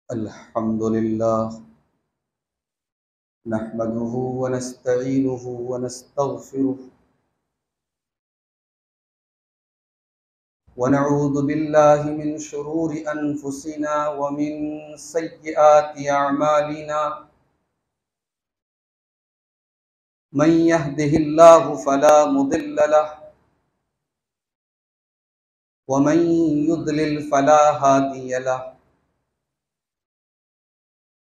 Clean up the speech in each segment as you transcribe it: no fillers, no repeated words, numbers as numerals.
अल्हम्दुलिल्लाह नहमदुहु व नस्तईनुहु व नस्तगफिरुह व नऊज़ु बिल्लाहि मिन शुरूरि अनफुसिना व मिन सय्यिआति अअमालिना मन यहदिहिल्लाहु फला मुदिल्ल लहु व मन युद्लिल फला हादिय लहु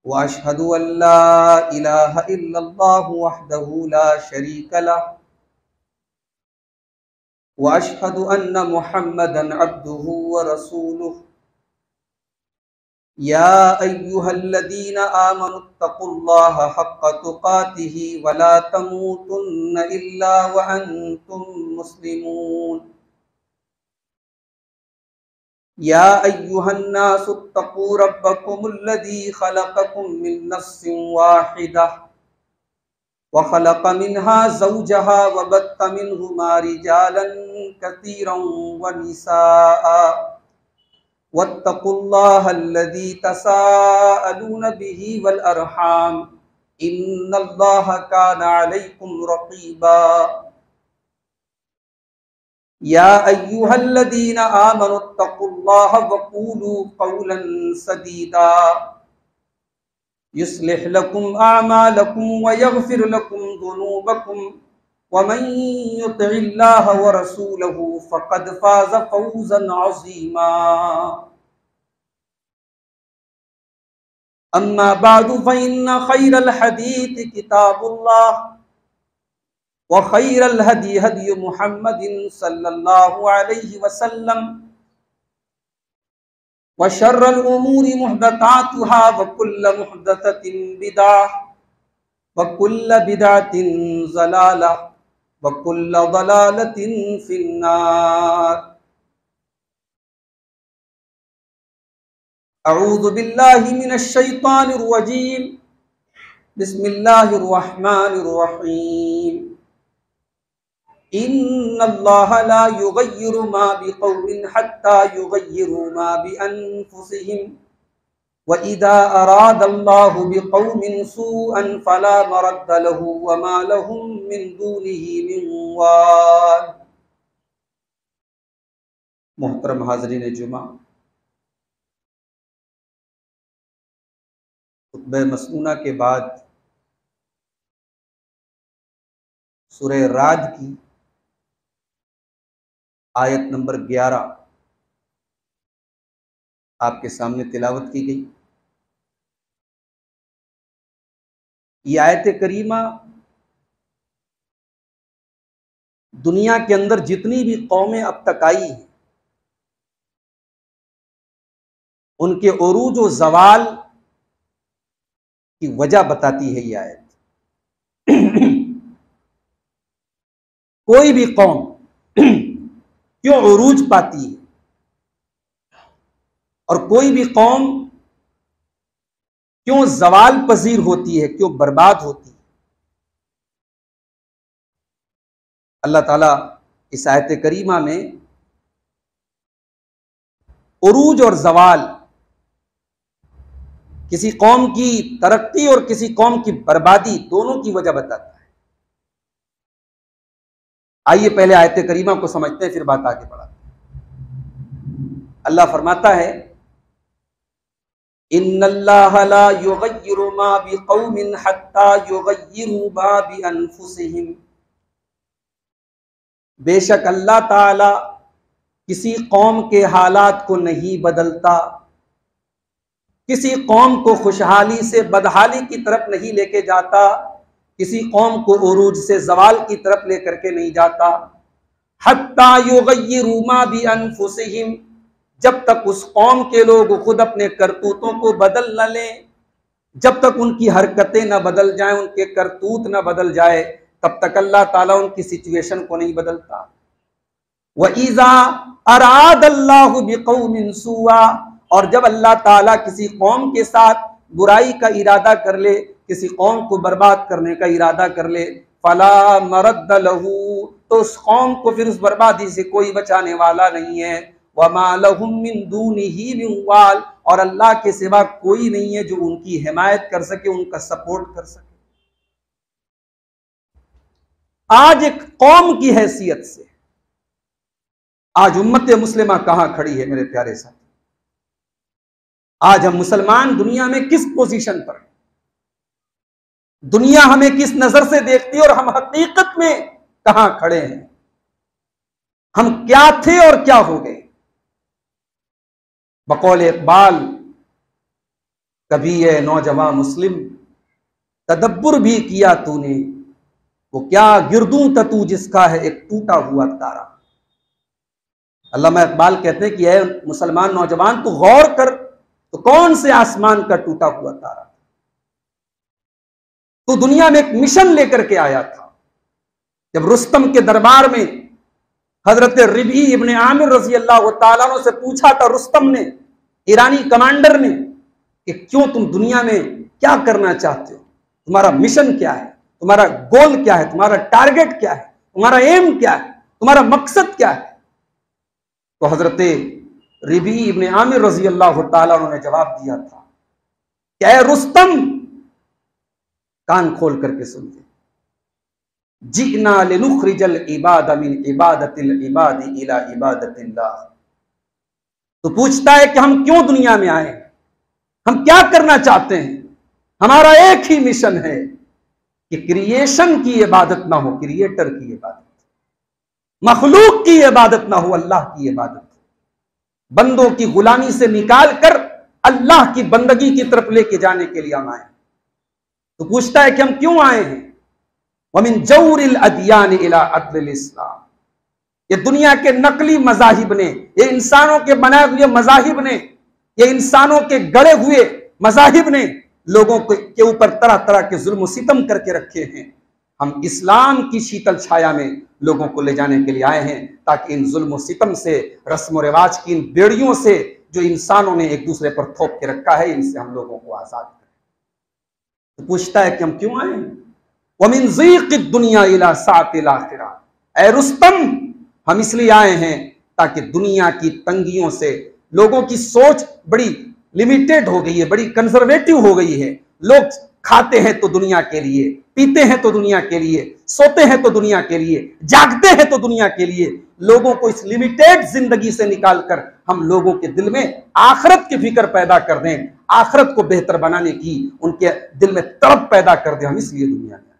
व अशहदु अल्ला इलाहा इल्लल्लाहु वहदहु ला शरीक लहु व अशहदु अन्न मुहम्मदन अब्दुहु व रसूलुहु या अय्युहल्लज़ीना आमनुत्तक़ुल्लाहा हक़्क़ तुक़ातिही व ला तमूतुन्न इल्ला व अंतुम मुस्लिमून या अय्युहन्नासुत्तक़ू रब्बकुमुल्लज़ी ख़लक़कुम मिन नफ्सिन वाहिदह व ख़लक़ मिन्हा ज़ौजहा व बत्त मिन्हुमा रिजालन कसीरन व निसाअ वत्तक़ुल्लाहल्लज़ी तसाअलून बिही वल अरहाम इन्नल्लाहा काना अलैकुम रक़ीबा या अय्युहल्लज़ीना आमनुत्तक़ुल्लाहा व क़ूलू क़ौलन सदीदा युस्लिह लकुम अअमालकुम व यग़फिर लकुम ज़ुनूबकुम व मन युतिइल्लाह व रसूलहु फ़क़द फ़ाज़ फ़ौज़न अज़ीमा अम्मा बअदु फ़इन्न ख़ैरल हदीस किताबुल्लाह व खैरल हदी हदी मुहम्मदिन सल्लल्लाहु अलैहि वसल्लम व शर्रल उमूरि मुहदसातुहा व कुल्ल मुहदसतिन बिदअह व कुल्ल बिदअतिन ज़लालह व कुल्ल ज़लालतिन फिन्नार। अऊज़ु बिल्लाहि मिनश शैतानिर रजीम। बिस्मिल्लाहिर रहमानिर रहीम। इन्नल्लाहा ला युग़य्यिरु मा बिक़ौमिन हत्ता युग़य्यिरु मा बिअन्फुसिहिम व इज़ा अरादल्लाहु बिक़ौमिन सूअन फ़ला मरद्द लहु व मा लहुम मिन दूनिही मिन वाल। मुहतरम हाज़रीन जुमा, खुतबे मसनूना के बाद सूरह राद की आयत नंबर 11 आपके सामने तिलावत की गई। ये आयत करीमा दुनिया के अंदर जितनी भी कौमें अब तक आई हैं उनके उरूज व ज़वाल की वजह बताती है ये आयत। कोई भी कौम क्यों उरूज पाती है और कोई भी कौम क्यों ज़वाल पजीर होती है, क्यों बर्बाद होती है, अल्लाह ताला इस आयत करीमा में उरूज और ज़वाल, किसी कौम की तरक्की और किसी कौम की बर्बादी, दोनों की वजह बताता है। आइए पहले आयत करीमा को समझते हैं, फिर बात आगे बढ़ाते हैं। अल्लाह फरमाता है इन्नल्लाहा ला युग़य्यिरु मा बिक़ौमिन हत्ता युग़य्यिरु मा बिअन्फुसिहिम। बेशक अल्लाह ताला किसी कौम के हालात को नहीं बदलता, किसी कौम को खुशहाली से बदहाली की तरफ नहीं लेके जाता, किसी कौम को उरूज से ज़वाल की तरफ लेकर के नहीं जाता। हत्ता युग़य्यिरु मा बिअन्फुसिहिम, जब तक उस कौम के लोग खुद अपने करतूतों को बदल न लें, जब तक उनकी हरकतें न बदल जाएं, उनके करतूत न बदल जाए, तब तक अल्लाह ताला उनकी सिचुएशन को नहीं बदलता। व इज़ा अरादल्लाहु बिक़ौमिन सूआ, और जब अल्लाह ताला किसी कौम के साथ बुराई का इरादा कर ले, किसी कौम को बर्बाद करने का इरादा कर ले, फला मरद्द लहू, तो उस कौम को फिर उस बर्बादी से कोई बचाने वाला नहीं है। वमा लहुम मिन दूनिही मिन वाल, और अल्लाह के सिवा कोई नहीं है जो उनकी हिमायत कर सके, उनका सपोर्ट कर सके। आज एक कौम की हैसियत से आज उम्मत मुस्लिमा कहां खड़ी है मेरे प्यारे साथी? आज हम मुसलमान दुनिया में किस पोजीशन पर हैं? दुनिया हमें किस नजर से देखती है और हम हकीकत में कहां खड़े हैं? हम क्या थे और क्या हो गए? बकौल इकबाल, कभी ये नौजवान मुस्लिम तदब्बुर भी किया तूने, वो क्या गिरदू तू जिसका है एक टूटा हुआ तारा। अल्लामा इकबाल कहते हैं कि ऐ मुसलमान नौजवान, तू गौर कर, तो कौन से आसमान का टूटा हुआ तारा? तो दुनिया में एक मिशन लेकर के आया था। जब रुस्तम के दरबार में हजरत रिबी इब्ने आमिर रजी अल्लाह तआला अन्हु से पूछा था रुस्तम ने, ईरानी कमांडर ने, कि क्यों तुम दुनिया में क्या करना चाहते हो, तुम्हारा मिशन क्या है, तुम्हारा गोल क्या है, तुम्हारा टारगेट क्या है, तुम्हारा एम क्या है, तुम्हारा मकसद क्या है? तो हजरत रिबी इब्ने आमिर रजी अल्लाह तआला अन्हु ने जवाब दिया था, क्या रुस्तम, कान खोल करके सुनिए, जिना लिनुखरिजल इबाद मिन इबादतिल इबादी इला इबादतिल्लाह। तो पूछता है कि हम क्यों दुनिया में आए, हम क्या करना चाहते हैं? हमारा एक ही मिशन है कि क्रिएशन की इबादत ना हो क्रिएटर की इबादत, मखलूक की इबादत ना हो अल्लाह की इबादत, बंदों की गुलामी से निकाल कर अल्लाह की बंदगी की तरफ लेके जाने के लिए हम आए। तो पूछता है कि हम क्यों आए हैं? वमिन जौरिल अदियान इला अदलिल इस्लाम। ये दुनिया के नकली मजाहिब ने, ये इंसानों के बनाए हुए मजाहिब ने, ये इंसानों के गढ़े हुए मजाहिब ने लोगों के ऊपर तरह तरह के जुल्म सितम करके रखे हैं। हम इस्लाम की शीतल छाया में लोगों को ले जाने के लिए आए हैं, ताकि इन जुल्म सितम से, रस्म रिवाज की इन बेड़ियों से जो इंसानों ने एक दूसरे पर थोप के रखा है, इनसे हम लोगों को आजाद करें। तो पूछता है कि हम क्यों आए हैं? वमिन ज़ीक़िद दुनिया इला सातिल आखिरा। ऐ रुस्तम, हम इसलिए आए हैं ताकि दुनिया की तंगियों से, लोगों की सोच बड़ी लिमिटेड हो गई है, बड़ी कंजर्वेटिव हो गई है। लोग खाते हैं तो दुनिया के लिए, पीते हैं तो दुनिया के लिए, सोते हैं तो दुनिया के लिए, जागते हैं तो दुनिया के लिए। लोगों को इस लिमिटेड जिंदगी से निकालकर हम लोगों के दिल में आखिरत की फिक्र पैदा कर दें, आखिरत को बेहतर बनाने की उनके दिल में तड़प पैदा कर दें। हम इसलिए दुनिया में आए।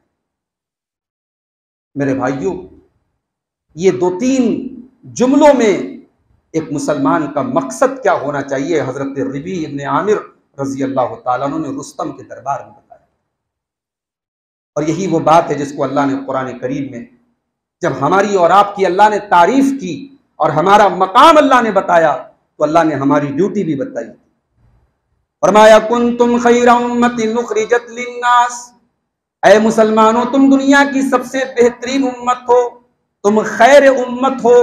मेरे भाइयों, ये दो तीन जुमलों में एक मुसलमान का मकसद क्या होना चाहिए, हजरत रिबी इब्ने आमिर रजी अल्लाह तआला अन्हु ने रुस्तम के दरबार में बताया। और यही वो बात है जिसको अल्लाह ने कुरान करीम में, जब हमारी और आपकी अल्लाह ने तारीफ की और हमारा मकाम अल्लाह ने बताया, तो अल्लाह ने हमारी ड्यूटी भी बताई। फरमाया कुंतुम खैरा उम्मतिन उखरिजत लिन्नास, ऐ मुसलमानों, तुम दुनिया की सबसे बेहतरीन उम्मत हो, तुम खैर उम्मत हो।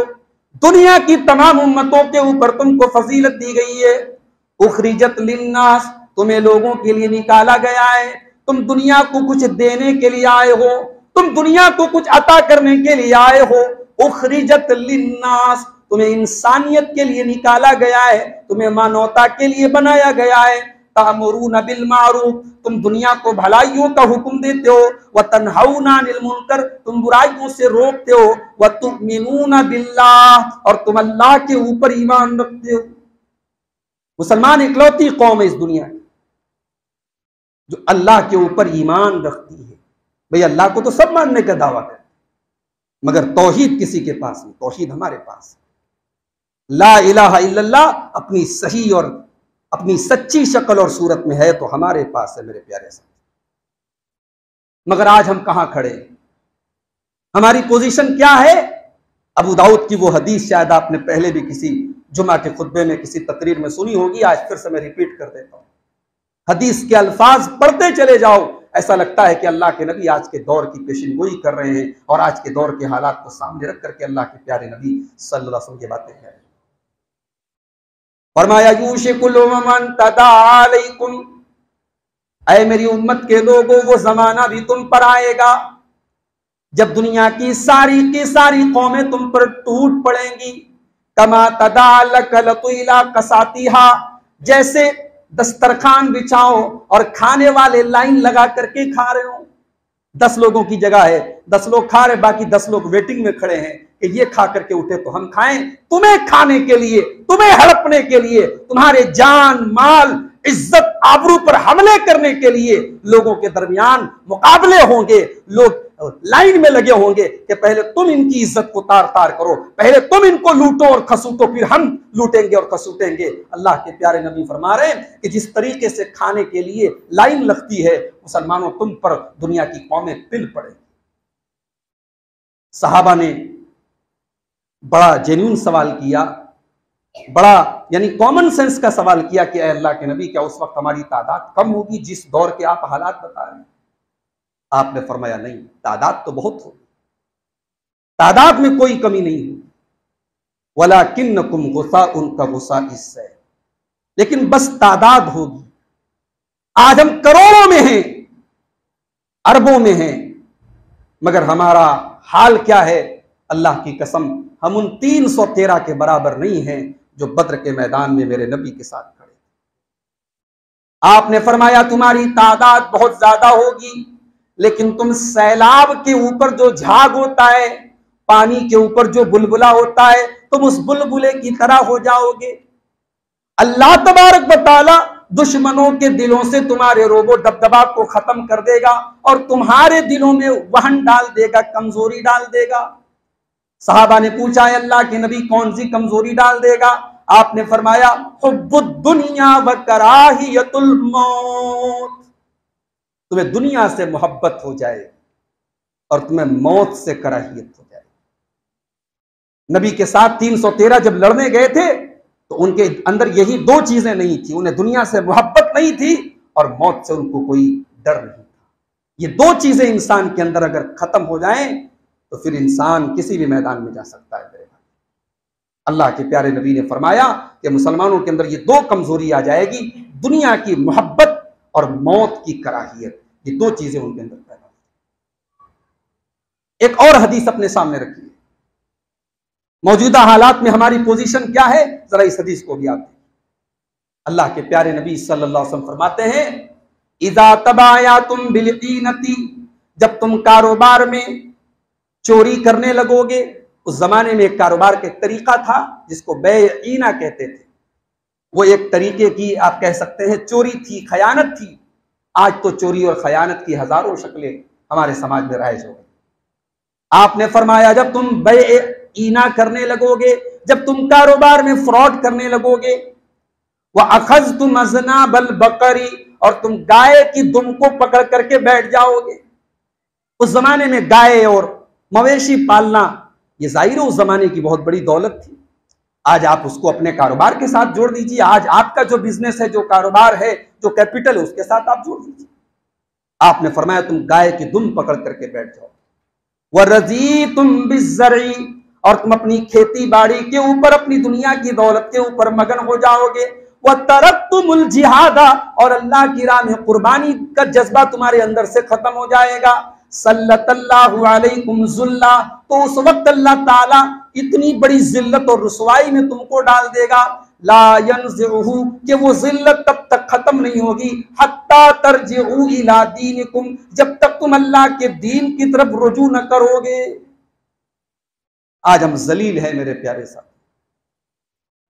दुनिया की तमाम उम्मतों के ऊपर तुमको फजीलत दी गई है। उखरिजत लिन्नास, तुम्हें लोगों के लिए निकाला गया है। तुम दुनिया को कुछ देने के लिए आए हो, तुम दुनिया को कुछ अता करने के लिए आए हो। उखरिजत लिन्नास, तुम्हें इंसानियत के लिए निकाला गया है, तुम्हें मानवता के लिए बनाया गया है। तामुरून बिल मारूफ, तुम दुनिया को भलाइयों का हुक्म देते हो। व तनहाउना अनिल मुनकर, तुम बुराइयों से रोकते हो। व तुमिनूना बिल्लाह, और तुम अल्लाह के ऊपर ईमान रखते हो। मुसलमान इकलौती कौम है इस दुनिया की जो अल्लाह के ऊपर ईमान रखती है। भाई अल्लाह को तो सब मानने का दावा करते, मगर तौहीद किसी के पास नहीं। तौहीद हमारे पास है। ला इलाहा इल्लल्लाह अपनी सही और अपनी सच्ची शक्ल और सूरत में है तो हमारे पास है मेरे प्यारे साथी। मगर आज हम कहां खड़े हैं, हमारी पोजीशन क्या है? अबू दाऊद की वो हदीस शायद आपने पहले भी किसी जुमा के खुतबे में, किसी तकरीर में सुनी होगी, आज फिर से मैं रिपीट कर देता हूं। हदीस के अल्फाज पढ़ते चले जाओ, ऐसा लगता है कि अल्लाह के नबी आज के दौर की पेशिनगोई कर रहे हैं और आज के दौर के हालात को सामने रख करके अल्लाह के प्यारे नबी सल्लल्लाहु अलैहि वसल्लम की बातें कह रहे हैं। फरमाया यूशिकुल मन तदा अलैकुम, ऐ मेरी उम्मत के लोगों, वो जमाना भी तुम पर आएगा जब दुनिया की सारी कौमें तुम पर टूट पड़ेंगी। कमा तदालकलतुइला कसातिहा, जैसे दस्तरखान बिछाओ और खाने वाले लाइन लगा करके खा रहे हो। 10 लोगों की जगह है, 10 लोग खा रहे, बाकी 10 लोग वेटिंग में खड़े हैं कि ये खा करके उठे तो हम खाएं। तुम्हें खाने के लिए, तुम्हें हड़पने के लिए, तुम्हारे जान माल इज्जत आबरू पर हमले करने के लिए लोगों के दरमियान मुकाबले होंगे, लोग लाइन में लगे होंगे कि पहले तुम इनकी इज्जत को तार तार करो, पहले तुम इनको लूटो और खसूटो, फिर हम लूटेंगे और खसूटेंगे। अल्लाह के प्यारे नबी फरमा रहे हैं कि जिस तरीके से खाने के लिए लाइन लगती है, मुसलमानों तुम पर दुनिया की कौमें पिल पड़े। सहाबा ने बड़ा जेन्युइन सवाल किया, बड़ा यानी कॉमन सेंस का सवाल किया कि अल्लाह के नबी, क्या उस वक्त हमारी तादाद कम होगी जिस दौर के आप हालात बता रहे हैं? आपने फरमाया नहीं, तादाद तो बहुत होगी, तादाद में कोई कमी नहीं होगी। वलाकिन्नकुम गुसाउन का गुसाइस है, लेकिन बस तादाद होगी। आज हम करोड़ों में हैं, अरबों में हैं, मगर हमारा हाल क्या है? अल्लाह की कसम, हम उन 313 के बराबर नहीं हैं जो बद्र के मैदान में मेरे नबी के साथ खड़े। आपने फरमाया तुम्हारी तादाद बहुत ज्यादा होगी, लेकिन तुम सैलाब के ऊपर जो झाग होता है, पानी के ऊपर जो बुलबुला होता है, तुम उस बुलबुले की तरह हो जाओगे। अल्लाह तबारक व तआला दुश्मनों के दिलों से तुम्हारे रोबो दबदबा को खत्म कर देगा और तुम्हारे दिलों में वहन डाल देगा, कमजोरी डाल देगा। सहाबा ने पूछा, अल्लाह के नबी कौन सी कमजोरी डाल देगा? आपने फरमाया हुब्बुद दुनिया व कराहियतुल मौत, तुम्हें दुनिया से मोहब्बत हो जाए और तुम्हें मौत से कराहियत हो जाए। नबी के साथ 313 जब लड़ने गए थे तो उनके अंदर यही 2 चीजें नहीं थी, उन्हें दुनिया से मोहब्बत नहीं थी और मौत से उनको कोई डर नहीं था। ये 2 चीजें इंसान के अंदर अगर खत्म हो जाएं तो फिर इंसान किसी भी मैदान में जा सकता है। मेरे भाई, अल्लाह के प्यारे नबी ने फरमाया कि मुसलमानों के अंदर ये 2 कमजोरी आ जाएगी, दुनिया की मोहब्बत और मौत की कराहियत। ये 2 चीजें उनके अंदर पैदा होती। एक और हदीस अपने सामने रखिए, मौजूदा हालात में हमारी पोजीशन क्या है, जरा इस हदीस को भी आप देखिए। अल्लाह के प्यारे नबी सल्लल्लाहु अलैहि वसल्लम फरमाते हैं, इज़ा तबायातुम बिलकीनती, जब तुम कारोबार में चोरी करने लगोगे। उस जमाने में एक कारोबार का तरीका था जिसको बैईना कहते थे। वो एक तरीके की आप कह सकते हैं चोरी थी, खयानत थी। आज तो चोरी और खयानत की हजारों शक्लें हमारे समाज में राइज हो गई। आपने फरमाया जब तुम बैईना करने लगोगे, जब तुम कारोबार में फ्रॉड करने लगोगे, वह अखज़तुम अज़नाबल बकरी, और तुम गाय की दुम को पकड़ करके बैठ जाओगे। उस जमाने में गाय और मवेशी पालना ये जाहिर उस जमाने की बहुत बड़ी दौलत थी। आज आप उसको अपने कारोबार के साथ जोड़ दीजिए, आज आपका जो बिजनेस है, जो कारोबार है, जो कैपिटल है, उसके साथ आप जोड़ दीजिए। आपने फरमाया तुम गाय की दुम पकड़ करके बैठ जाओ। वरज़ीतुम बिज़्ज़र्इ, और तुम अपनी खेती बाड़ी के ऊपर, अपनी दुनिया की दौलत के ऊपर मगन हो जाओगे। वतरक्तुमुल जिहादा, और अल्लाह की राह में कुर्बानी का जज्बा तुम्हारे अंदर से खत्म हो जाएगा। सल्लल्लाहु अलैकुम ज़ुल्ला, तो उस वक्त अल्लाह ताला इतनी बड़ी जिल्लत और रुसवाई में तुमको डाल देगा। ला यनज़िहु, कि वो जिल्लत तब तक खत्म नहीं होगी, हत्ता तरजिउ इला दीनिकुम, जब तक तुम अल्लाह के दीन की तरफ रुजू न करोगे। आज हम जलील हैं मेरे प्यारे साथ,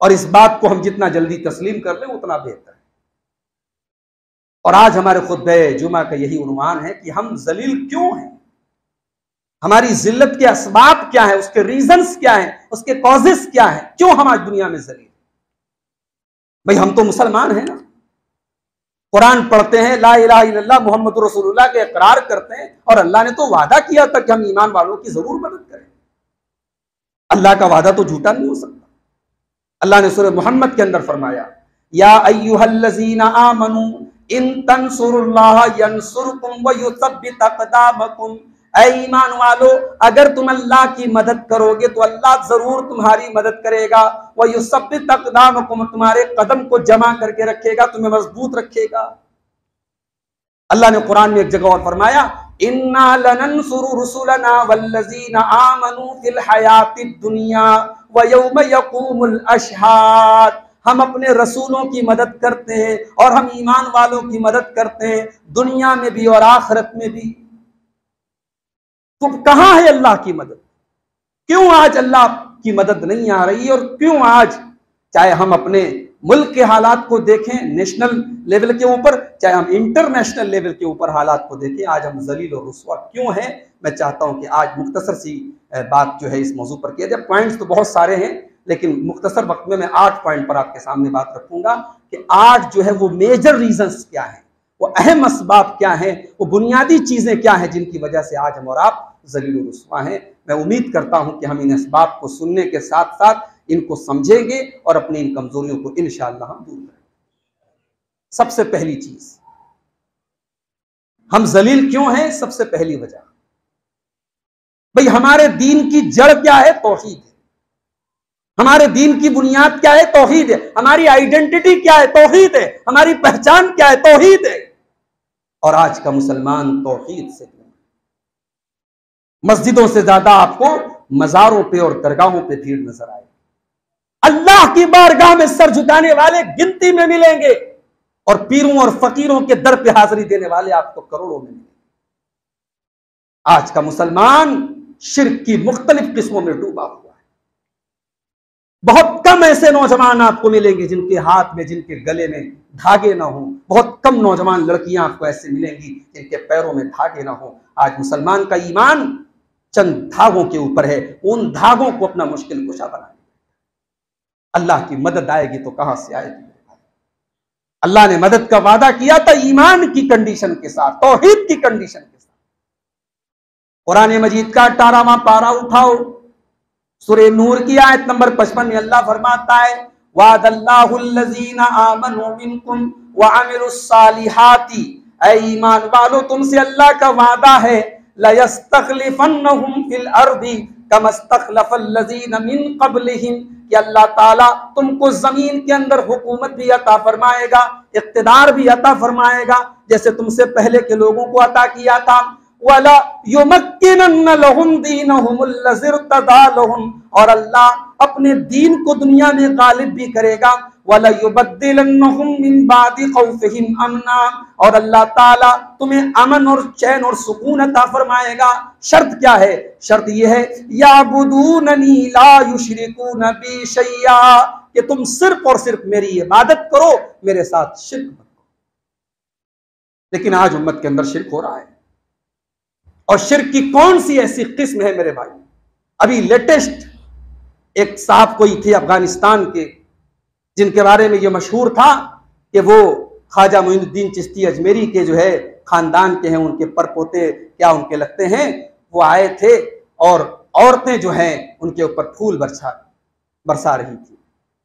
और इस बात को हम जितना जल्दी तस्लीम कर लें उतना बेहतर है। और आज हमारे खुतबे जुमा का यही उन्वान है कि हम जलील क्यों हैं, हमारी जिल्लत के असबाब क्या है, उसके रीजंस क्या है, उसके कॉजेस क्या है, क्यों हम आज दुनिया में जलील। भाई हम तो मुसलमान हैं ना, कुरान पढ़ते हैं, ला इलाहा इल्लल्लाह मुहम्मदुर रसूलुल्लाह के इकरार करते हैं, और अल्लाह ने तो वादा किया था कि हम ईमान वालों की जरूर मदद करें। अल्लाह का वादा तो झूठा नहीं हो सकता। अल्लाह ने सूरह मोहम्मद के अंदर फरमाया, या अय्युहल्लज़ीना आमनू इन तंसुरुल्लाह यंसुरकुम व युसब्बित अक़दामकुम, ऐ ईमान वालो अगर तुम अल्लाह की मदद करोगे तो अल्लाह जरूर तुम्हारी मदद करेगा। व युसब्बित अक़दामकुम, तुम्हारे कदम को जमा करके रखेगा, तुम्हें मजबूत रखेगा। अल्लाह ने कुरान में एक जगह और फरमाया, इन्ना लनंसुरु रुसुलना वल्लज़ीना आमनू फिल हयातिद दुनिया व यौम यक़ूमुल अशहाद। हम अपने रसूलों की मदद करते हैं और हम ईमान वालों की मदद करते हैं, दुनिया में भी और आखिरत में भी। तो कहां है अल्लाह की मदद? क्यों आज अल्लाह की मदद नहीं आ रही? और क्यों आज, चाहे हम अपने मुल्क के हालात को देखें नेशनल लेवल के ऊपर, चाहे हम इंटरनेशनल लेवल के ऊपर हालात को देखें, आज हम जलील और रुस्वा क्यों हैं? मैं चाहता हूं कि आज मुख्तसर सी बात जो है इस मौजू पर किया जाए। पॉइंट्स तो बहुत सारे हैं, लेकिन मुख्तसर वक्त में मैं 8 पॉइंट पर आपके सामने बात रखूंगा कि आज जो है वो मेजर रीजंस क्या है, वो अहम असबाब क्या है, वो बुनियादी चीजें क्या है जिनकी वजह से आज हम और आप जलील और रुस्वा हैं। मैं उम्मीद करता हूं कि हम इन असबाब को सुनने के साथ साथ इनको समझेंगे और अपनी इन कमजोरियों को इंशाअल्लाह हम दूर करेंगे। सबसे पहली चीज, हम जलील क्यों हैं? सबसे पहली वजह, भाई हमारे दीन की जड़ क्या है? तौहीद है। हमारे दीन की बुनियाद क्या है? तौहीद है। हमारी आइडेंटिटी क्या है? तौहीद है। हमारी पहचान क्या है? तौहीद है। और आज का मुसलमान तौहीद से, मस्जिदों से ज्यादा आपको मजारों पे और दरगाहों पे भीड़ नजर आए। अल्लाह की बारगाह में सर झुकाने वाले गिनती में मिलेंगे और पीरों और फकीरों के दर पे हाजिरी देने वाले आपको करोड़ों में मिलेंगे। आज का मुसलमान शिर्क की मुख्तलिफ किस्मों में डूबा हुआ है। बहुत कम ऐसे नौजवान आपको मिलेंगे जिनके हाथ में, जिनके गले में धागे ना हो। बहुत कम नौजवान लड़कियां आपको ऐसे मिलेंगी जिनके पैरों में धागे ना हो। आज मुसलमान का ईमान चंद धागों के ऊपर है, उन धागों को अपना मुश्किल कुशा बनाए। अल्लाह की मदद आएगी तो कहां से आएगी? अल्लाह ने मदद का वादा किया था ईमान की कंडीशन के साथ, तौहीद की कंडीशन के साथ। कुरान मजीद का 18वां पारा उठाओ, सूरह नूर की आयत नंबर 55 में अल्लाह फरमाता है, वादल्लाहुल्लज़ीना आमनू मिनकुम व अमिलुस्सालिहाती, ऐ ईमान वालों तुमसे अल्लाह का वादा है, लयस्तखलिफन्नहुम फिल अर्दी कमस्तखलफल्लज़ीना मिन क़ब्लिहिम, कि अल्लाह ताला तुमको जमीन के अंदर हुकूमत भी अता फरमाएगा, इख्तिदार भी अता फरमाएगा जैसे तुमसे पहले के लोगों को अता किया था। वला युमक्किनन्न लहुम दीनहुमुल्लज़ी इर्तदा लहुम, और अल्लाह अपने दीन को दुनिया में गालिब भी करेगा। वला युबद्दिलन्नहुम मिन बादि खौफिहिम अमना, और अल्लाह ताला तुम्हें अमन और चैन और सुकून अता फरमाएगा। शर्त क्या है? शर्त यह है, याबुदूननी ला युशरिकून बी शैया, कि तुम सिर्फ और सिर्फ मेरी इबादत करो, मेरे साथ शिर्क मत करो। लेकिन आज उम्मत के अंदर शिर्क हो रहा है। और शिर्क की कौन सी ऐसी किस्म है मेरे भाई? अभी लेटेस्ट एक साहब कोई थे अफगानिस्तान के, जिनके बारे में यह मशहूर था कि वो ख्वाजा मोइनुद्दीन चिश्ती अजमेरी के जो है खानदान के हैं, उनके परपोते क्या उनके लगते हैं, वो आए थे और औरतें जो हैं उनके ऊपर फूल बरसा रही थी।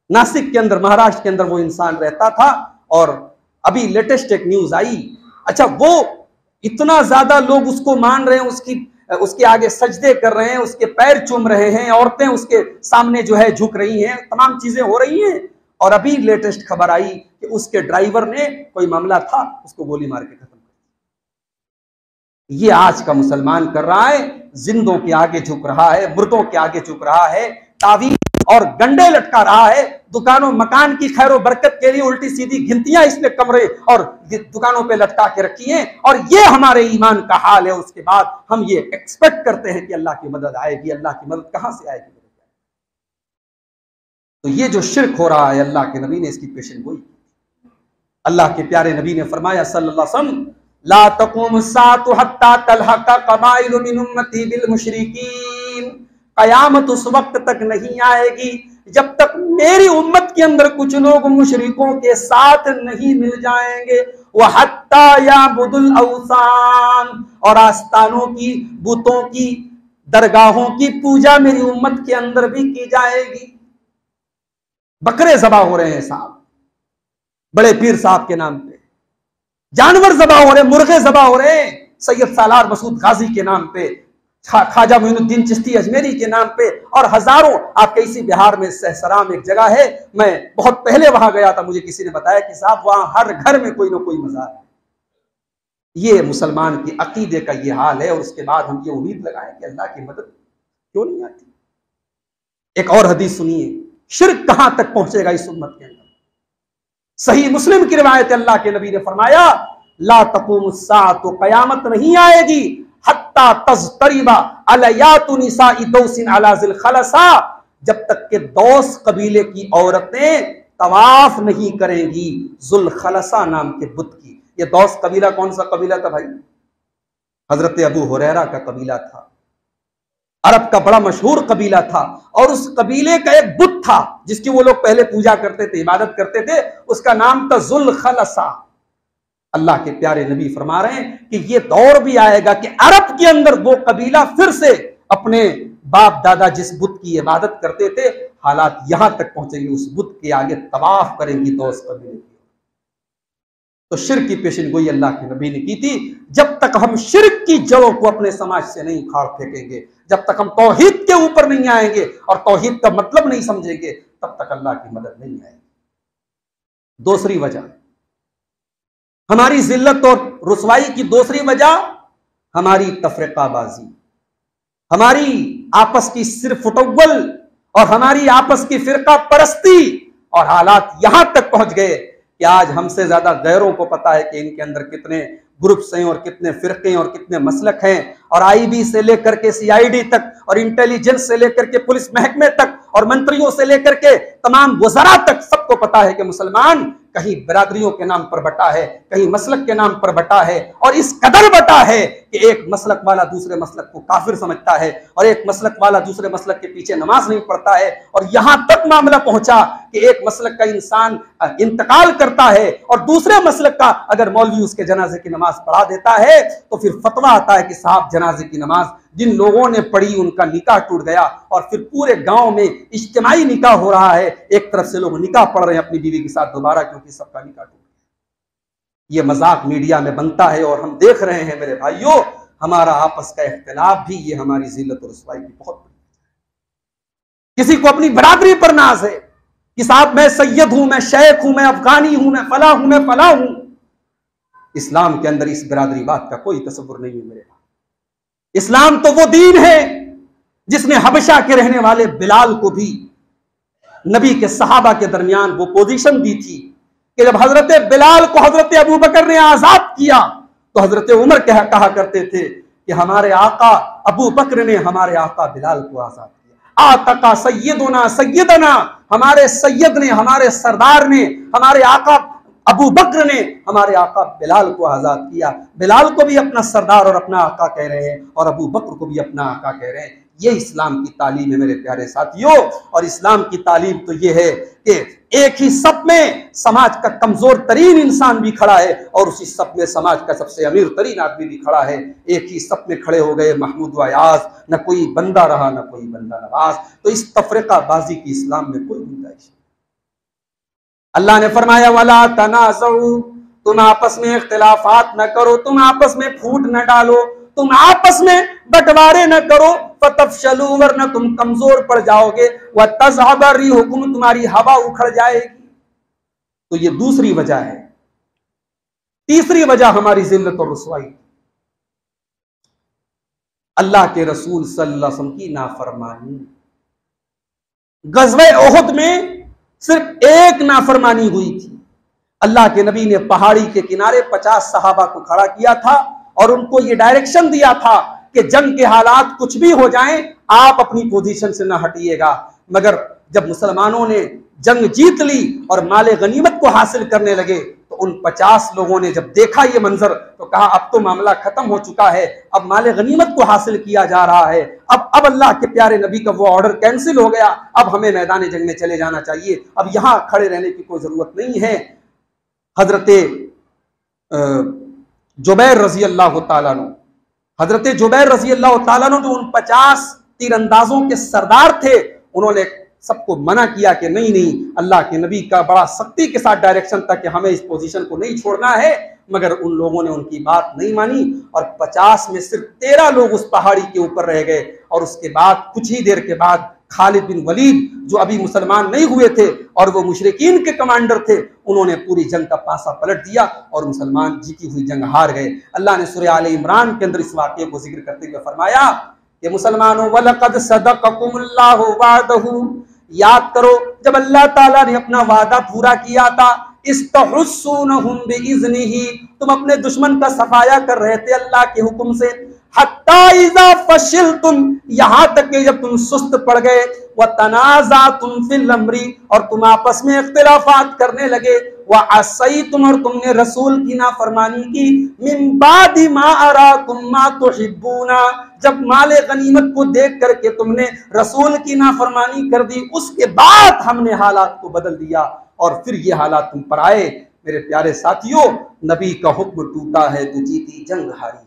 नासिक के अंदर, महाराष्ट्र के अंदर वो इंसान रहता था। और अभी लेटेस्ट एक न्यूज आई, अच्छा वो इतना ज्यादा लोग उसको मान रहे हैं, उसके आगे सजदे कर रहे हैं, उसके पैर चूम रहे हैं, औरतें उसके सामने जो है झुक रही हैं, तमाम चीजें हो रही हैं। और अभी लेटेस्ट खबर आई कि उसके ड्राइवर ने, कोई मामला था, उसको गोली मार के खत्म कर दिया। ये आज का मुसलमान कर रहा है, जिंदों के आगे झुक रहा है, मुर्दों के आगे झुक रहा है, तावीज़ और गंडे लटका रहा है। दुकानों मकान की खैर बरकत के लिए उल्टी सीधी गिनतियां इसने कमरे और दुकानों पे लटका के रखी हैं, और ये हमारे ईमान का हाल है। उसके बाद हम ये एक्सपेक्ट करते हैं कि अल्लाह की मदद आएगी। अल्लाह की मदद कहां से आएगी? तो ये जो शिर्क हो रहा है, अल्लाह के नबी ने इसकी पेशन गोई की। अल्लाह के प्यारे नबी ने फरमाया सल्लल्लाहु अलैहि वसल्लम, ला तक़ूमु अस्साअतु हत्ता तल्हक़ क़बाइलु मिन उम्मती बिल मुशरिकीन, कयामत उस वक्त तक नहीं आएगी जब तक मेरी उम्मत के अंदर कुछ लोग मुशरिकों के साथ नहीं मिल जाएंगे। वह हत्ता याबुदुल औसान, और आस्तानों की, बुतों की, दरगाहों की पूजा मेरी उम्मत के अंदर भी की जाएगी। बकरे ज़बा हो रहे हैं साहब, बड़े पीर साहब के नाम पे जानवर ज़बा हो रहे हैं, मुर्गे ज़बा हो रहे हैं सैयद सालार मसूद गाजी के नाम पे, ख्वाजा मोइनुद्दीन चिश्ती अजमेरी के नाम पे, और हजारों। आपके इसी बिहार में सहसराम एक जगह है, मैं बहुत पहले वहां गया था, मुझे किसी ने बताया कि साहब वहां हर घर में कोई ना कोई मज़ार है। ये मुसलमान की अकीदे का ये हाल है। और उसके बाद हम ये उम्मीद लगाएं कि अल्लाह की मदद क्यों नहीं आती? एक और हदीस सुनिए, शिर्क कहां तक पहुंचेगा इस उम्मत के अंदर। सही मुस्लिम की रिवायत, अल्लाह के नबी ने फरमाया, ला तक़ूमुस्साअतु, क़यामत नहीं आएगी, हत्ता तज़तरिबा अलयातु निसाई दौसिन अला ज़िल खलसा, जब तक के दौस कबीले की औरतें तवाफ नहीं करेंगी जुल खलसा नाम के बुत की। ये दौस कबीला कौन सा कबीला था भाई? हजरत अबू हुरैरा का कबीला था, अरब का बड़ा मशहूर कबीला था। और उस कबीले का एक बुत था जिसकी वो लोग पहले पूजा करते थे, इबादत करते थे, उसका नाम था जुल खलसा। अल्लाह के प्यारे नबी फरमा रहे हैं कि ये दौर भी आएगा कि अरब के अंदर वो कबीला फिर से अपने बाप दादा जिस बुत की इबादत करते थे, हालात यहां तक पहुंचेंगे उस बुत के आगे तवाफ करेंगी दौस कबीले की। तो शिर्क की पेशिनगोई अल्लाह के नबी ने की थी। जब तक हम शिर्क की जड़ों को अपने समाज से नहीं उखाड़ फेंकेंगे, जब तक हम तौहीद के ऊपर नहीं आएंगे और तौहीद का मतलब नहीं समझेंगे, तब तक अल्लाह की मदद नहीं आएगी। दूसरी वजह हमारी जिल्लत और रुसवाई की, दूसरी वजह हमारी तफरीकाबाजी, हमारी आपस की सिर्फ फुटव्वल और हमारी आपस की फिरका परस्ती। और हालात यहां तक पहुंच गए कि आज हमसे ज्यादा गैरों को पता है कि इनके अंदर कितने ग्रुप्स हैं और कितने फिरके और कितने मसलक हैं। और आईबी से लेकर के सीआईडी तक और इंटेलिजेंस से लेकर के पुलिस महकमे तक और मंत्रियों से लेकर के तमाम वज़रा तक सबको पता है कि मुसलमान कहीं बिरादरियों के नाम पर बटा है, कहीं मसलक के नाम पर बटा है। और इस कदर बटा है कि एक मसलक वाला दूसरे मसलक को काफिर समझता है और एक मसलक वाला दूसरे मसलक के पीछे नमाज नहीं पढ़ता है। और यहां तक मामला पहुंचा कि एक मसलक का इंसान इंतकाल करता है और दूसरे मसलक का अगर मौलवी उसके जनाजे की नमाज पढ़ा देता है तो फिर फतवा आता है कि साहब जनाजे की नमाज जिन लोगों ने पढ़ी उनका निकाह टूट गया। और फिर पूरे गांव में इज्तिमाई निकाह हो रहा है, एक तरफ से लोग निकाह पढ़ रहे हैं अपनी बीवी के साथ दोबारा, क्योंकि सबका निकाह टूट गया। ये मजाक मीडिया में बनता है और हम देख रहे हैं मेरे भाइयों, हमारा आपस का इख्तिलाफ भी ये हमारी जिल्लत और रुसवाई की बहुत बड़ी। किसी को अपनी बरादरी पर नाज है कि साहब मैं सैयद हूं, मैं शेख हूं, मैं अफगानी हूं, मैं फला हूं, मैं फला हूं। इस्लाम के अंदर इस बरादरी बात का कोई तसव्वुर नहीं है मेरे भाई। इस्लाम तो वो दीन है जिसने हबशा के रहने वाले बिलाल को भी नबी के सहाबा के दरमियान वो पोजीशन दी थी कि जब हजरत बिलाल को हजरत अबू बकर ने आजाद किया तो हजरत उमर कहा करते थे कि हमारे आका अबू बकर ने हमारे आका बिलाल को आजाद किया। आतका सैयदना सैयदना, हमारे सैयद ने, हमारे सरदार ने, हमारे आका अबू बकर ने हमारे आका बिलाल को आजाद किया। बिलाल को भी अपना सरदार और अपना आका कह रहे हैं और अबू बकर को भी अपना आका कह रहे हैं। ये इस्लाम की तालीम है मेरे प्यारे साथियों। और इस्लाम की तालीम तो ये है कि एक ही सफ में समाज का कमजोर तरीन इंसान भी खड़ा है और उसी सफ में समाज का सबसे अमीर तरीन आदमी भी खड़ा है। एक ही सफ में खड़े हो गए महमूद व अयाज, न कोई बंदा रहा न कोई बंदा नवाज। तो इस तफरीकाबाजी की इस्लाम में कोई गुंजाइश। अल्लाह ने फरमाया वला तनाज़उ, तुम आपस में इख्तिलाफात न करो, तुम आपस में फूट न डालो, तुम आपस में बंटवारे न करो, फतफशलू, वरना तुम कमजोर पड़ जाओगे, व तज़हब रिहुकुम, तुम्हारी हवा उखड़ जाएगी। तो ये दूसरी वजह है। तीसरी वजह हमारी जिल्लत और रुसवाई, अल्लाह के रसूल सल्लल्लाहु अलैहि वसल्लम की नाफरमानी। गज़वे उहुद में सिर्फ एक नाफरमानी हुई थी। अल्लाह के नबी ने पहाड़ी के किनारे 50 सहाबा को खड़ा किया था और उनको ये डायरेक्शन दिया था कि जंग के हालात कुछ भी हो जाएं, आप अपनी पोजीशन से ना हटिएगा। मगर जब मुसलमानों ने जंग जीत ली और माले गनीमत को हासिल करने लगे तो उन 50 लोगों ने जब देखा ये मंजर तो कहा अब तो मामला खत्म हो चुका है, अब माले गनीमत को हासिल किया जा रहा है, अब अल्लाह के प्यारे नबी का वो ऑर्डर कैंसिल हो गया, अब हमें मैदान जंग में चले जाना चाहिए, अब यहां खड़े रहने की कोई जरूरत नहीं है। हजरत जुबैर रजी अल्लाह तआला अन्हु, हजरत जुबैर रजी अल्लाह तआला अन्हु जो उन 50 तीरंदाजों के सरदार थे, उन्होंने सबको मना किया कि नहीं नहीं, अल्लाह के नबी का बड़ा सख्ती के साथ डायरेक्शन था कि हमें इस पोजीशन को नहीं छोड़ना है। मगर उन लोगों ने उनकी बात नहीं मानी और 50 में सिर्फ 13 लोग उस पहाड़ी के ऊपर रह गए। और उसके बाद कुछ ही देर के बाद खालिद बिन वलीद जो अभी मुसलमान नहीं हुए थे और वो मुशरिकीन के कमांडर थे, उन्होंने पूरी जंग का पासा पलट दिया और मुसलमान जीती हुई जंग हार गए। अल्लाह ने सूरह आले इमरान के अंदर इस वाक़े को जिक्र करते हुए फरमाया कि मुसलमानों वलक़द सदक़कुमुल्लाहु वादहू, याद करो जब अल्लाह ताला ने अपना वादा पूरा किया था, इस्तहुस्सूनहुम बिइज़्निही, तुम अपने दुश्मन का सफाया कर रहे थे अल्लाह के हुक्म से, हत्ता इज़ा फशिलतुम, यहाँ तक कि जब तुम सुस्त पड़ गए, व तनाज़अतुम फिल अम्री, और तुम आपस में इख्तिलाफात करने लगे, व असैतुम, और तुमने रसूल की नाफरमानी की, मिन बादि मा अराकुम मा तुहिब्बूना, जब माले गनीमत को देख करके तुमने रसूल की नाफरमानी कर दी, उसके बाद हमने हालात को बदल दिया और फिर ये हालात तुम पर आए। मेरे प्यारे साथियों, नबी का हुक्म टूटा है तो जीती जंग हारी है,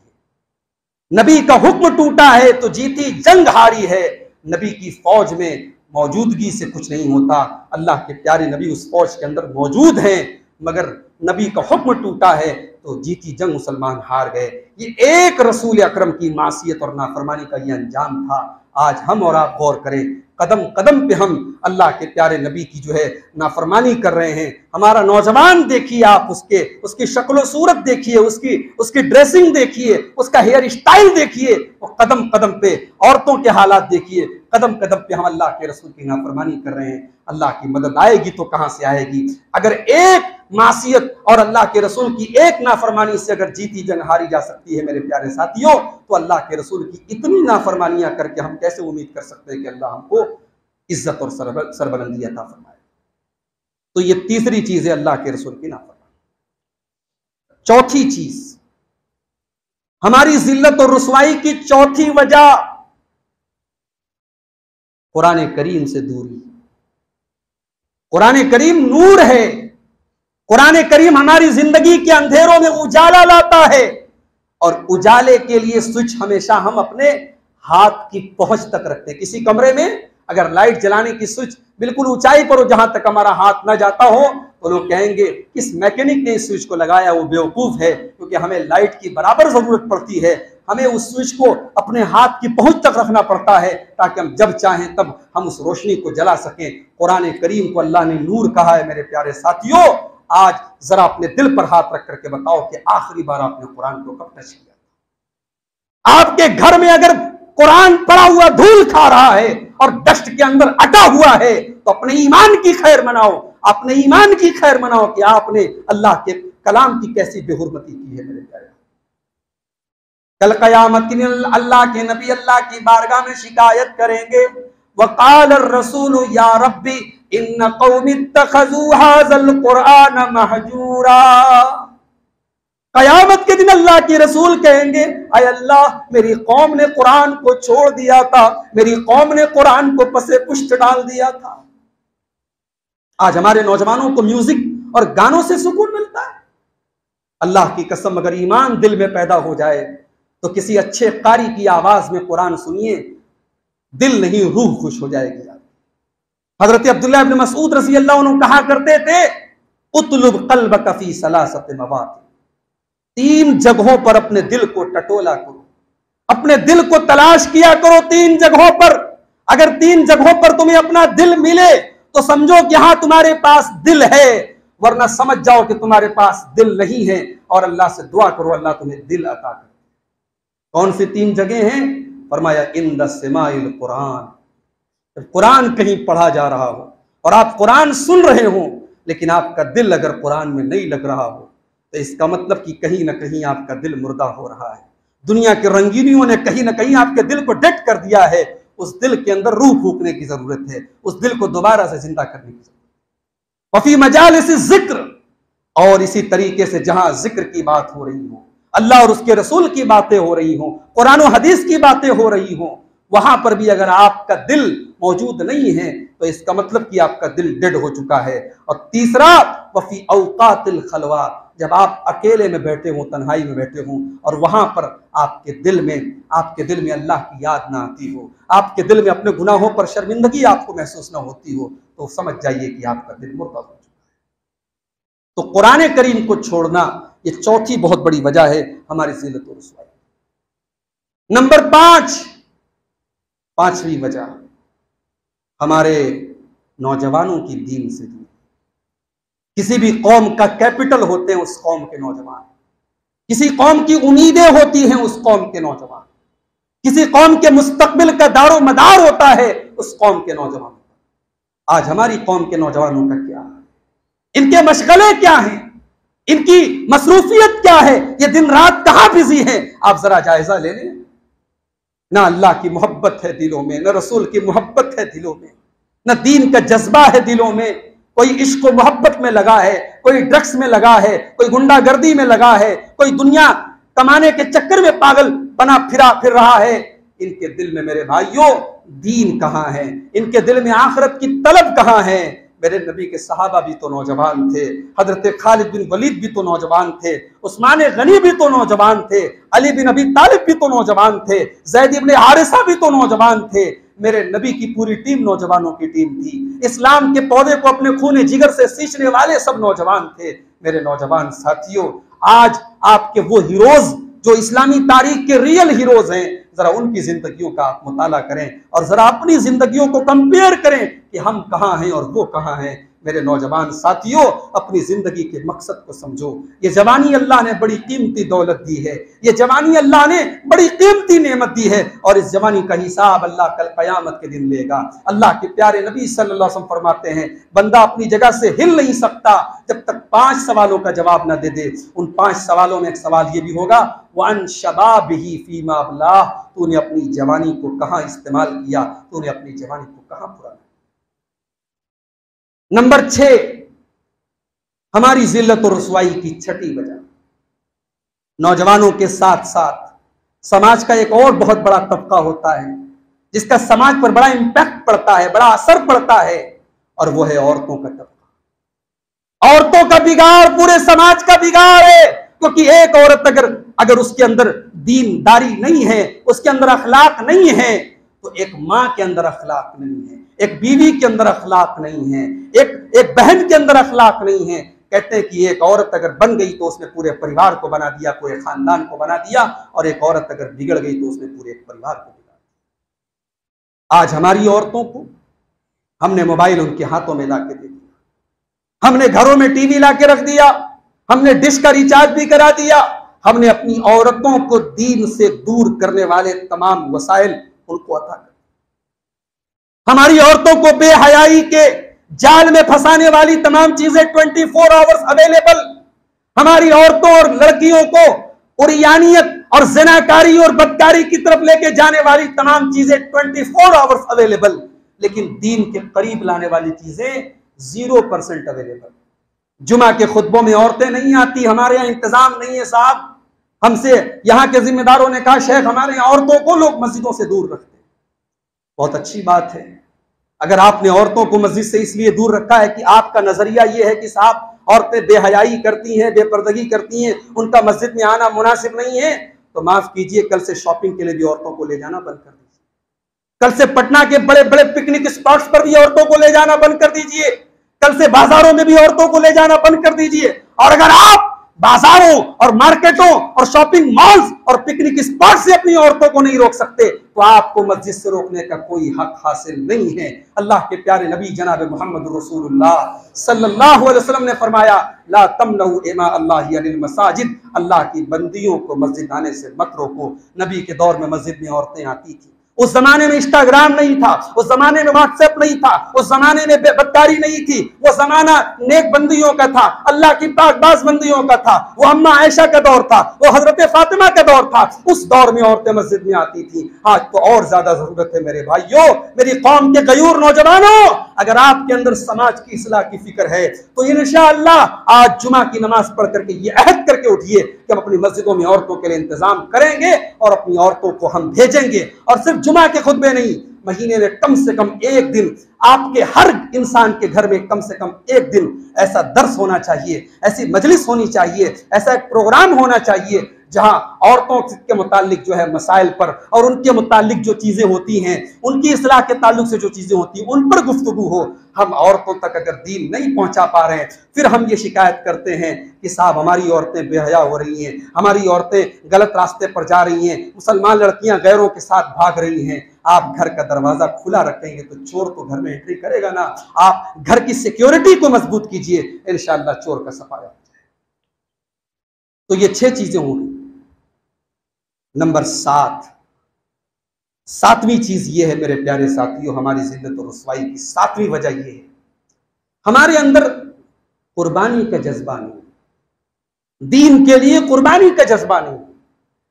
नबी का हुक्म टूटा है तो जीती जंग हारी है। नबी की फौज में मौजूदगी से कुछ नहीं होता, अल्लाह के प्यारे नबी उस फौज के अंदर मौजूद हैं, मगर नबी का हुक्म टूटा है तो जीती जंग मुसलमान हार गए। ये एक रसूल अकरम की मासियत और नाफरमानी का ये अंजाम था। आज हम और आप गौर करें, कदम कदम पे हम अल्लाह के प्यारे नबी की जो है नाफरमानी कर रहे हैं। हमारा नौजवान देखिए आप, उसकी शक्ल सूरत देखिए, उसकी ड्रेसिंग देखिए, उसका हेयर स्टाइल देखिए, और कदम कदम पे औरतों के हालात देखिए, कदम कदम पे हम अल्लाह के रसूल की नाफरमानी कर रहे हैं। अल्लाह की मदद आएगी तो कहां से आएगी? अगर एक मासियत और अल्लाह के रसूल की एक नाफरमानी से अगर जीती जंग हारी जा सकती है मेरे प्यारे साथियों, तो अल्लाह के रसूल की इतनी नाफरमानियां करके हम कैसे उम्मीद कर सकते हैं कि अल्लाह हमको इज्जत और सरबलंदी अता फरमाए। तो ये तीसरी चीज है अल्लाह के रसूल की नाफरमानी। चौथी चीज, हमारी जिल्लत और रुसवाई की चौथी वजह कुरान करीम से दूरी। कुरान करीम नूर है, कुरान करीम हमारी जिंदगी के अंधेरों में उजाला लाता है, और उजाले के लिए स्विच हमेशा हम अपने हाथ की पहुंच तक रखते हैं। किसी कमरे में अगर लाइट जलाने की स्विच बिल्कुल ऊंचाई पर हो जहां तक हमारा हाथ ना जाता हो, तो लोग कहेंगे किस मैकेनिक ने इस स्विच को लगाया, वो बेवकूफ है, क्योंकि हमें लाइट की बराबर जरूरत पड़ती है। हमें उस स्विच को अपने हाथ की पहुंच तक रखना पड़ता है ताकि हम जब चाहें तब हम उस रोशनी को जला सकें। कुरान करीम को अल्लाह ने नूर कहा है। मेरे प्यारे साथियों, आज जरा अपने दिल पर हाथ रख करके बताओ कि आखिरी बार आपने कुरान को कब टच किया? आपके घर में अगर कुरान पड़ा हुआ धूल खा रहा है और डस्ट के अंदर अटा हुआ है, तो अपने ईमान की खैर मनाओ, अपने ईमान की खैर मनाओ कि आपने अल्लाह के कलाम की कैसी बेहुरमती की है। मेरे प्यारे, कल कयामत के दिन अल्लाह के नबी अल्लाह की बारगाह में शिकायत करेंगे, वक़ाल रसूल या रब्बी इन्न कौमी इत्तखज़ू हाज़ल कुरआन महजूरा। कयामत के दिन अल्लाह के रसूल कहेंगे, अय अल्लाह, मेरी कौम ने कुरान को छोड़ दिया था, मेरी कौम ने कुरान को पसे पुष्ट डाल दिया था। आज हमारे नौजवानों को म्यूजिक और गानों से सुकून मिलता है। अल्लाह की कसम, अगर ईमान दिल में पैदा हो जाए तो किसी अच्छे कारी की आवाज में कुरान सुनिए, दिल नहीं रूह खुश हो जाएगी। हजरत अब्दुल्लाह इब्न मसूद रज़ी अल्लाह अन्हु कहा करते थे, उतलुब क़ल्बक फ़ी सलासत मवाक़ि, 3 जगहों पर अपने दिल को टटोला करो, अपने दिल को तलाश किया करो 3 जगहों पर। अगर 3 जगहों पर तुम्हें अपना दिल मिले तो समझो कि हाँ तुम्हारे पास दिल है, वरना समझ जाओ कि तुम्हारे पास दिल नहीं है, और अल्लाह से दुआ करो अल्लाह तुम्हें दिल अता करे। कौन सी 3 जगह हैं? फरमाया इंद सिमाइल कुरान, जब कुरान कहीं पढ़ा जा रहा हो और आप कुरान सुन रहे हो लेकिन आपका दिल अगर कुरान में नहीं लग रहा हो, तो इसका मतलब कि कहीं ना कहीं आपका दिल मुर्दा हो रहा है। दुनिया के रंगीनियों ने कहीं ना कहीं आपके दिल को डेड कर दिया है। उस दिल के अंदर रूह फूकने की जरूरत है, उस दिल को दोबारा से जिंदा करने की जरूरत है। वफी मजालिस जिक्र, और इसी तरीके से जहां जिक्र की बात हो रही हो, अल्लाह और उसके रसूल की बातें हो रही हो, कुरान और हदीस की बातें हो रही हो, वहां पर भी अगर आपका दिल मौजूद नहीं है तो इसका मतलब कि आपका दिल डेड हो चुका है। और तीसरा, वफी औकातिल खलवा, जब आप अकेले में बैठे हो, तन्हाई में बैठे हो, और वहां पर आपके दिल में अल्लाह की याद ना आती हो, आपके दिल में अपने गुनाहों पर शर्मिंदगी आपको महसूस ना होती हो, तो समझ जाइए कि आपका दिल मुर्दा हो चुका है। तो कुरान करीम को छोड़ना ये चौथी बहुत बड़ी वजह है हमारी जिल्लत और रुसवाई। नंबर 5, 5वीं वजह, हमारे नौजवानों की दीन से दूरी। किसी भी कौम का कैपिटल होते हैं उस कौम के नौजवान, किसी कौम की उम्मीदें होती हैं उस कौम के नौजवान। किसी कौम के मुस्तकबिल का दारो मदार होता है उस कौम के नौजवानों का। आज हमारी कौम के नौजवानों का क्या है, इनके मशगले क्या हैं, इनकी मसरूफियत क्या है, ये दिन रात कहां बिजी है, आप जरा जायजा ले लें। ना अल्लाह की मोहब्बत है दिलों में, न रसूल की मोहब्बत है दिलों में, न दीन का जज्बा है दिलों में। कोई इश्क व मोहब्बत में लगा है, कोई ड्रग्स में लगा है, कोई गुंडागर्दी में लगा है, कोई दुनिया कमाने के चक्कर में पागल बना फिर रहा है। इनके दिल में मेरे भाइयों दीन कहां है, इनके दिल में आखिरत की तलब कहां है। मेरे नबी के सहाबा भी तो नौजवान थे, हजरत खालिद बिन वलीद भी तो नौजवान थे, उस्मान गनी भी तो नौजवान थे, अली बिन अबी तालिब भी तो नौजवान थे, ज़ैद इब्न हारिसा भी तो नौजवान थे। मेरे नबी की पूरी टीम नौजवानों की टीम थी। इस्लाम के पौधे को अपने खून जिगर से सींचने वाले सब नौजवान थे। मेरे नौजवान साथियों, आज आपके वो हीरोज जो इस्लामी तारीख के रियल हीरोज हैं, जरा उनकी जिंदगियों का आप मुताला करें और जरा अपनी जिंदगियों को कंपेयर करें कि हम कहां हैं और वो कहां हैं। मेरे नौजवान साथियों, अपनी जिंदगी के मकसद को समझो। ये जवानी अल्लाह ने बड़ी कीमती दौलत दी है, ये जवानी अल्लाह ने बड़ी कीमती नेमत दी है और इस जवानी का हिसाब अल्लाह कल कयामत के दिन लेगा। अल्लाह के प्यारे नबी सल्लल्लाहु अलैहि वसल्लम फरमाते हैं, बंदा अपनी जगह से हिल नहीं सकता जब तक 5 सवालों का जवाब ना दे दे। उन 5 सवालों में एक सवाल ये भी होगा, वन शबाबिही फीमा अबलाह, तूने अपनी जवानी को कहां इस्तेमाल किया, तूने अपनी जवानी को कहां पूरा। नंबर 6, हमारी जिल्लत और रुसवाई की छठी वजह, नौजवानों के साथ साथ समाज का एक और बहुत बड़ा तबका होता है जिसका समाज पर बड़ा इंपैक्ट पड़ता है, बड़ा असर पड़ता है, और वो है औरतों का तबका। औरतों का बिगाड़ पूरे समाज का बिगाड़ है, क्योंकि एक औरत अगर उसके अंदर दीनदारी नहीं है, उसके अंदर अखलाक नहीं है, तो एक मां के अंदर अखलाक नहीं है, एक बीवी के अंदर अखलाक नहीं है, एक बहन के अंदर अखलाक नहीं है। कहते हैं कि एक औरत अगर बन गई तो उसने पूरे परिवार को बना दिया, पूरे खानदान को बना दिया, और एक औरत अगर बिगड़ गई तो उसने पूरे परिवार को बिगाड़ दिया। आज हमारी औरतों को हमने मोबाइल उनके हाथों में लाके दे दिया, हमने घरों में टीवी लाके रख दिया, हमने डिश का रिचार्ज भी करा दिया, हमने अपनी औरतों को दीन से दूर करने वाले तमाम वसाइल उनको अता कर। हमारी औरतों को बेहयाई के जाल में फंसाने वाली तमाम चीजें 24 आवर्स अवेलेबल, हमारी औरतों और लड़कियों को उरियानियत और ज़िनाकारी और बदकारी की तरफ लेके जाने वाली तमाम चीजें 24 आवर्स अवेलेबल, लेकिन दीन के करीब लाने वाली चीजें 0% अवेलेबल। जुमा के खुतबों में औरतें नहीं आती, हमारे यहाँ इंतजाम नहीं है साहब। हमसे यहाँ के जिम्मेदारों ने कहा, शेख हमारे यहाँ औरतों को लोग मस्जिदों से दूर रखते हैं। बहुत अच्छी बात है, अगर आपने औरतों को मस्जिद से इसलिए दूर रखा है कि आपका नजरिया यह है कि साहब औरतें बेहयाई करती हैं, बेपर्दगी करती हैं, उनका मस्जिद में आना मुनासिब नहीं है, तो माफ कीजिए, कल से शॉपिंग के लिए भी औरतों को ले जाना बंद कर दीजिए। कल से पटना के बड़े बड़े पिकनिक स्पॉट्स पर भी औरतों को ले जाना बंद कर दीजिए। कल से बाजारों में भी औरतों को ले जाना बंद कर दीजिए। और अगर आप बाजारों और मार्केटों और शॉपिंग मॉल्स और पिकनिक स्पॉट से अपनी औरतों को नहीं रोक सकते, तो आपको मस्जिद से रोकने का कोई हक हासिल नहीं है। अल्लाह के प्यारे नबी जनाब मोहम्मद रसूलुल्लाह सल्लल्लाहु अलैहि वसल्लम ने फरमाया, ला तमनऊ इमा अल्लाह अनिल मसाजिद, अल्लाह की बंदियों को मस्जिद आने से मत रोको। नबी के दौर में मस्जिद में औरतें आती थी। उस जमाने में इंस्टाग्राम नहीं था, उस जमाने में व्हाट्सएप नहीं था, उस जमाने में बेबदकारी नहीं थी। वो जमाना नेक बंदियों का था, अल्लाह की पाकबाज बंदियों का था। वो अम्मा आयशा का दौर था, वो हजरत फातिमा का दौर था। उस दौर में औरतें मस्जिद में आती थी। आज तो और ज्यादा जरूरत है मेरे भाइयों, मेरी कौम के गयूर नौजवानों, अगर आपके अंदर समाज की इस्लाह की फिक्र है तो इंशाअल्लाह आज जुमा की नमाज पढ़ करके ये अहद करके उठिए कि हम अपनी मस्जिदों में औरतों के लिए इंतजाम करेंगे और अपनी औरतों को हम भेजेंगे। और सिर्फ जुमा के खुतबे नहीं, महीने में कम से कम एक दिन आपके हर इंसान के घर में कम से कम एक दिन ऐसा दर्स होना चाहिए, ऐसी मजलिस होनी चाहिए, ऐसा एक प्रोग्राम होना चाहिए जहां औरतों के मुतालिक जो है मसाइल पर और उनके मुतालिक जो चीजें होती हैं, उनकी इस्लाह के ताल्लुक से जो चीजें होती हैं, उन पर गुफ्तगू हो। हम औरतों तक अगर दीन नहीं पहुंचा पा रहे हैं, फिर हम ये शिकायत करते हैं कि साहब हमारी औरतें बेहया हो रही हैं, हमारी औरतें गलत रास्ते पर जा रही हैं, मुसलमान लड़कियां गैरों के साथ भाग रही हैं। आप घर का दरवाजा खुला रखेंगे तो चोर तो घर में एंट्री करेगा ना। आप घर की सिक्योरिटी को मजबूत कीजिए, इंशाअल्लाह चोर का सफाया हो जाए। तो ये 6 चीजें होंगी। नंबर 7, सातवीं चीज ये है मेरे प्यारे साथियों, हमारी जिल्लत और रुसवाई की सातवीं वजह ये है, हमारे अंदर कुर्बानी का जज्बा नहीं, दीन के लिए कुर्बानी का जज्बा नहीं।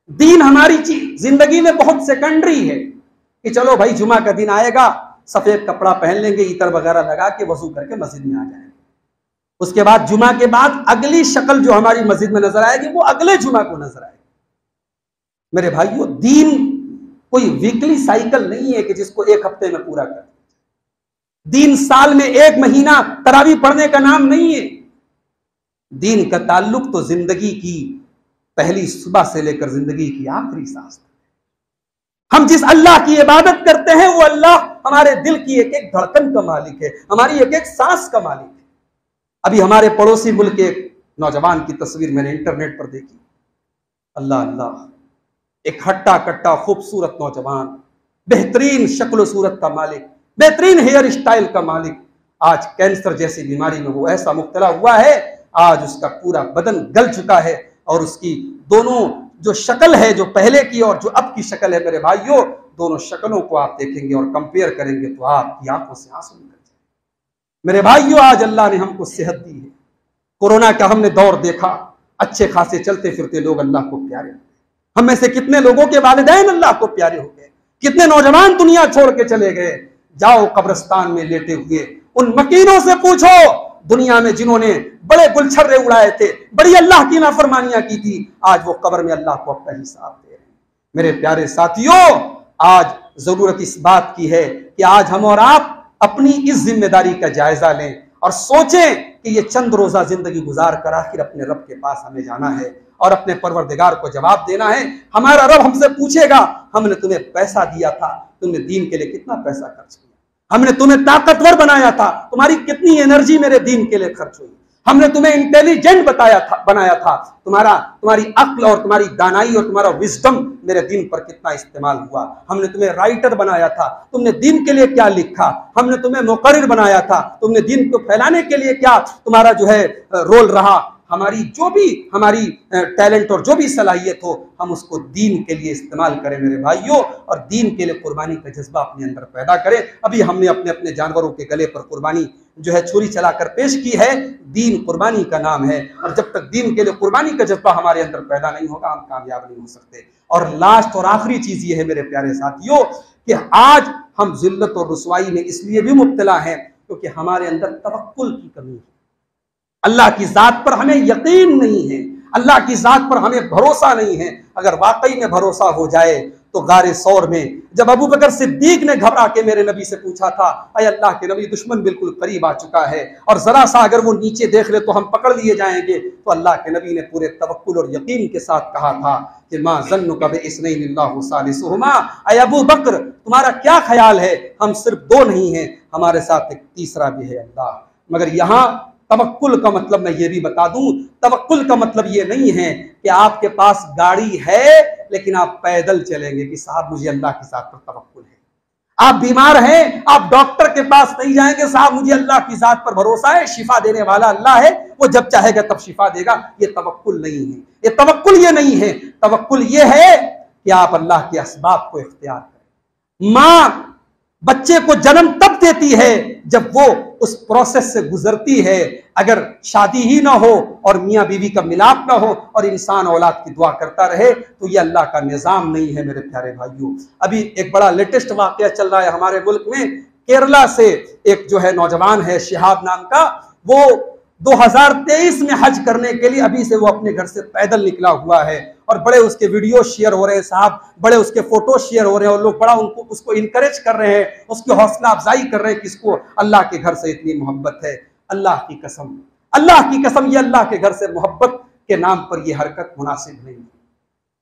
दीन हमारी जिंदगी में बहुत सेकेंडरी है कि चलो भाई जुमा का दिन आएगा, सफेद कपड़ा पहन लेंगे, इतर वगैरह लगा के वजू करके मस्जिद में आ जाएंगे। उसके बाद जुमा के बाद अगली शक्ल जो हमारी मस्जिद में नजर आएगी वो अगले जुमा को नजर आएगी। मेरे भाइयों, दीन कोई वीकली साइकिल नहीं है कि जिसको एक हफ्ते में पूरा कर। दीन साल में एक महीना तरावी पढ़ने का नाम नहीं है। दीन का ताल्लुक तो जिंदगी की पहली सुबह से लेकर जिंदगी की आखिरी सांस तक। हम जिस अल्लाह की इबादत करते हैं वो अल्लाह हमारे दिल की एक एक धड़कन का मालिक है, हमारी एक एक सांस का मालिक है। अभी हमारे पड़ोसी मुल्क के एक नौजवान की तस्वीर मैंने इंटरनेट पर देखी। अल्लाह अल्लाह, एक हट्टा कट्टा खूबसूरत नौजवान, बेहतरीन शक्ल सूरत का मालिक, बेहतरीन हेयर स्टाइल का मालिक, आज कैंसर जैसी बीमारी में वो ऐसा मुब्तला हुआ है, आज उसका पूरा बदन गल चुका है और उसकी दोनों जो शक्ल है, जो पहले की और जो अब की शक्ल है, मेरे भाइयों, दोनों शक्लों को आप देखेंगे और कंपेयर करेंगे तो आपकी आंखों से आंसू निकल जाए। मेरे भाइयों, आज अल्लाह ने हमको सेहत दी है। कोरोना का हमने दौर देखा, अच्छे खासे चलते फिरते लोग अल्लाह को प्यारे, हम में से कितने लोगों के वालिदैन अल्लाह को प्यारे हो गए, कितने नौजवान दुनिया छोड़ के चले गए। जाओ कब्रिस्तान में लेटे हुए उन मकीनों से पूछो दुनिया में जिन्होंने बड़े गुलछर्रे उड़ाए थे, बड़ी अल्लाह की नाफरमानियां की थी, आज वो कब्र में अल्लाह को अपना हिसाब दे रहे हैं। मेरे प्यारे साथियों, आज जरूरत इस बात की है कि आज हम और आप अपनी इस जिम्मेदारी का जायजा लें और सोचें कि ये चंद रोजा जिंदगी गुजार कर आखिर अपने रब के पास हमें जाना है और अपने परवरदिगार को जवाब देना है। हमारा रब हमसे पूछेगा, हमने तुम्हें पैसा दिया था, तुमने दीन के लिए कितना पैसा खर्च किया? हमने तुम्हें ताकतवर बनाया था, तुम्हारी कितनी एनर्जी मेरे दीन के लिए खर्च हुई? हमने तुम्हें इंटेलिजेंट बनाया था, तुम्हारी अक्ल और तुम्हारी दानाई और तुम्हारा विजडम मेरे दीन पर कितना इस्तेमाल हुआ? हमने तुम्हें राइटर बनाया था, तुमने दीन के लिए क्या लिखा? हमने तुम्हें मुकर्रिर बनाया था, तुमने दीन को फैलाने के लिए क्या तुम्हारा जो है रोल रहा? हमारी जो भी हमारी टैलेंट और जो भी सलाहियत हो, हम उसको दीन के लिए इस्तेमाल करें मेरे भाइयों, और दीन के लिए कुर्बानी का जज्बा अपने अंदर पैदा करें। अभी हमने अपने अपने जानवरों के गले पर कुर्बानी जो है छुरी चलाकर पेश की है। दीन कुर्बानी का नाम है, और जब तक दीन के लिए कुर्बानी का जज्बा हमारे अंदर पैदा नहीं होगा, हम कामयाब नहीं हो सकते। और लास्ट और आखिरी चीज ये है मेरे प्यारे साथियों कि आज हम जिल्लत और रुसवाई में इसलिए भी मुब्तला हैं क्योंकि हमारे अंदर तवक्कुल की कमी है। अल्लाह की जात पर हमें यकीन नहीं है, अल्लाह की जात पर हमें भरोसा नहीं है। अगर वाकई में भरोसा हो जाए तो गारे सौर में जब अबू बकर सिद्दीक ने घबरा के मेरे नबी से पूछा था, अय अल्लाह के नबी, दुश्मन बिल्कुल करीब आ चुका है और जरा सा अगर वो नीचे देख ले तो हम पकड़ लिए जाएंगे, तो अल्लाह के नबी ने पूरे तवक्कुल और यकीन के साथ कहा था कि मां ज़न्नुका बिइस्नैनिल्लाहु सालिसुहुमा, अय अबू बकर, तुम्हारा क्या ख्याल है, हम सिर्फ दो नहीं हैं, हमारे साथ एक तीसरा भी है अल्लाह। मगर यहाँ तवक्कुल का मतलब मैं ये भी बता दूं, तवक्कुल का मतलब ये नहीं है कि आपके पास गाड़ी है लेकिन आप पैदल चलेंगे कि साहब मुझे अल्लाह की जात पर तवक्कुल है। आप बीमार हैं, आप डॉक्टर के पास नहीं जाएंगे, साहब मुझे अल्लाह की जात पर भरोसा है, शिफा देने वाला अल्लाह है, वो जब चाहेगा तब शिफा देगा। ये तवक्कुल नहीं है, ये तवक्कुल ये नहीं है। तवक्कुल ये है कि आप अल्लाह के असबाब को इख्तियार करें। माँ बच्चे को जन्म तब देती है जब वो उस प्रोसेस से गुजरती है। अगर शादी ही ना हो और मियाँ बीवी का मिलाप ना हो और इंसान औलाद की दुआ करता रहे तो ये अल्लाह का निज़ाम नहीं है मेरे प्यारे भाइयों। अभी एक बड़ा लेटेस्ट वाकया चल रहा है हमारे मुल्क में। केरला से एक जो है नौजवान है शिहाब नाम का, वो 2023 में हज करने के लिए अभी से वो अपने घर से पैदल निकला हुआ है और बड़े उसके वीडियो शेयर हो रहे हैं साहब, बड़े उसके फोटो शेयर हो रहे हैं और लोग बड़ा उसको इनकरेज कर रहे हैं, उसकी हौसला अफजाई कर रहे हैं कि इसको अल्लाह के घर से इतनी मोहब्बत है। अल्लाह की कसम, अल्लाह की कसम, ये अल्लाह के घर से मोहब्बत के नाम पर यह हरकत मुनासिब नहीं है।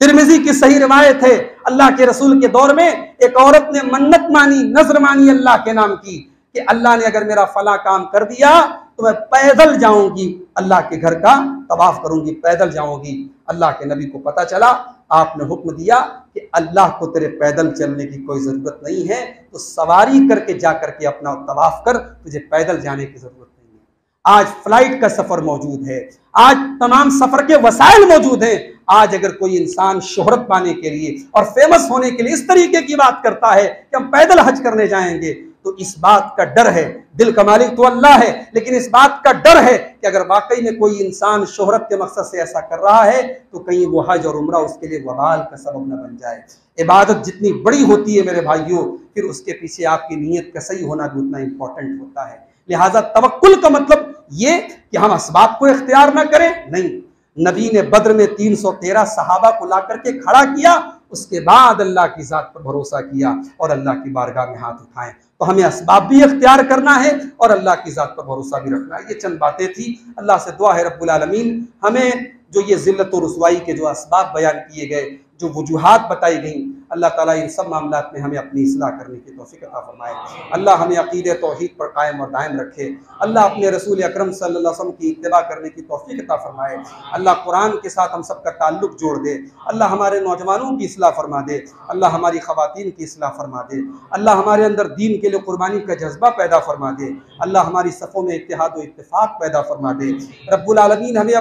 तिरमिजी की सही रिवायत है, अल्लाह के रसूल के दौर में एक औरत ने मन्नत मानी, नजर मानी अल्लाह के नाम की कि अल्लाह ने अगर मेरा फला काम कर दिया तो मैं पैदल जाऊंगी, अल्लाह के घर का तवाफ करूंगी, पैदल जाऊंगी। अल्लाह के नबी को पता चला, आपने हुक्म दिया कि अल्लाह को तेरे पैदल चलने की कोई जरूरत नहीं है, तो सवारी करके जा करके अपना तवाफ कर, तुझे पैदल जाने की जरूरत नहीं है। आज फ्लाइट का सफर मौजूद है, आज तमाम सफर के वसाइल मौजूद हैं। आज अगर कोई इंसान शोहरत पाने के लिए और फेमस होने के लिए इस तरीके की बात करता है कि हम पैदल हज करने जाएंगे, तो इस बात का डर है, दिल का मालिक तो अल्लाह है, लेकिन इस बात का डर है कि अगर वाकई में कोई इंसान शोहरत के मकसद से ऐसा कर रहा है तो कहीं वो हज और उम्रा उसके लिए वबाल का सबब न बन जाए। इबादत जितनी बड़ी होती है मेरे भाइयों, फिर उसके पीछे आपकी नीयत का सही होना भी उतना इंपॉर्टेंट होता है। लिहाजा तवक्कुल का मतलब ये कि हम असबाब को इख्तियार ना करें, नहीं। नबी ने बद्र में 313 सहाबा को ला करके खड़ा किया, उसके बाद अल्लाह की जात पर भरोसा किया और अल्लाह की बारगाह में हाथ उठाए। तो हमें असबाब भी इख्तियार करना है और अल्लाह की जात पर भरोसा भी रखना है। ये चंद बातें थी। अल्लाह से दुआ है रब्बुल आलमीन हमें जो ये जिल्लत और रुसवाई के जो असबाब बयान किए गए, जो वजूहात बताई गई, अल्लाह ताला इन सब मामलात में हमें अपनी इस्लाह करने की तौफीक अता फरमाए। अल्लाह हमें अक़ीदे तौहीद पर कायम और दायम रखे। अल्लाह अपने रसूल अकरम सल्लल्लाहु अलैहि वसल्लम की इत्तिबा करने की तौफीक अता फरमाए। अल्लाह कुरान के साथ हम सब का ताल्लुक जोड़ दे। अल्लाह हमारे नौजवानों की इस्लाह फरमा दे। अल्लाह हमारी ख़वातीन की इस्लाह फरमा दे। अल्लाह हमारे अंदर दीन के लिए कुर्बानी का जज्बा पैदा फरमा दे। अल्लाह हमारी सफ़ों में इत्तेहाद व इत्तेफाक पैदा फरमा दे। रब्बुल आलमीन हमें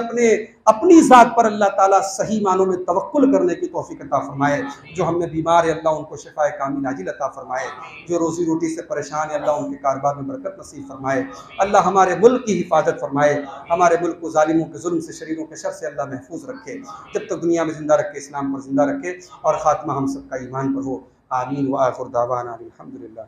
अपनी ज़ात पर अल्लाह ताला सही मानों में तवक्कुल करने की तौफीक अता फरमाए। जो हमें बीमार है अल्लाह उनको शिफाए कामिल आजिल अता फरमाए। जो रोज़ी रोटी से परेशान है अल्लाह उनके कारोबार में बरकत नसीब फरमाए। अल्लाह हमारे मुल्क की हिफाजत फरमाए। हमारे मुल्क को ज़ालिमों के जुल्म से, शरीरों के शर से अल्लाह महफूज रखे। जब तक दुनिया में ज़िंदा रखे, इस्लाम पर ज़िंदा रखे और ख़ात्मा हम सबका ईमान पर हो। आमीन व आखिर दावाना अल्हम्दुलिल्लाह।